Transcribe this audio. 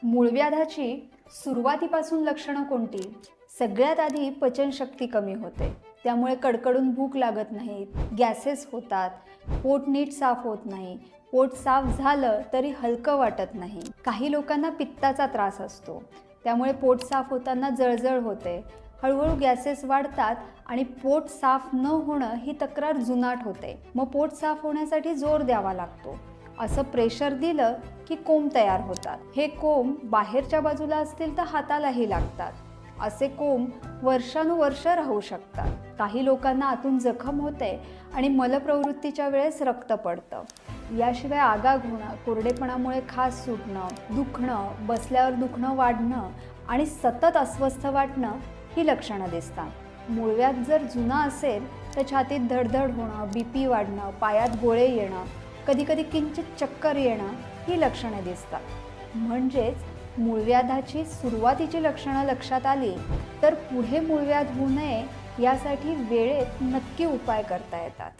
मूळव्याधाची सुरुवातीपासून लक्षणं कोणती? सगळ्यात आधी पचनशक्ती कमी होते, त्यामुळे कडकडून भूक लागत नाही, गॅसेस होतात, पोट नीट साफ होत नाही, पोट साफ झालं तरी हलकं वाटत नाही. काही लोकांना पित्ताचा त्रास असतो, त्यामुळे पोट साफ होताना जळजळ होते, हळूहळू गॅसेस वाढतात आणि पोट साफ न होणं ही तक्रार जुनाट होते. मग पोट साफ होण्यासाठी जोर द्यावा लागतो. असं प्रेशर दिलं की कोंब तयार होतात. हे कोंब बाहेरच्या बाजूला असतील तर हातालाही लागतात. असे कोंब वर्षानुवर्ष राहू शकतात. काही लोकांना आतून जखम होते आणि मलप्रवृत्तीच्या वेळेस रक्त पडतं. याशिवाय आगाग होणं, कोरडेपणामुळे खाज सुटणं, दुखणं, बसल्यावर दुखणं वाढणं आणि सतत अस्वस्थ वाटणं ही लक्षणं दिसतात. मूळव्याध जर जुना असेल तर छातीत धडधड होणं, बीपी वाढणं, पायात गोळे येणं, कधीकधी किंचित चक्कर येणं ही लक्षणे दिसतात. म्हणजेच मूळव्याधाची सुरुवातीची लक्षणं लक्षात आली तर पुढे मूळव्याध होऊ नये यासाठी वेळेत नक्की उपाय करता येतात.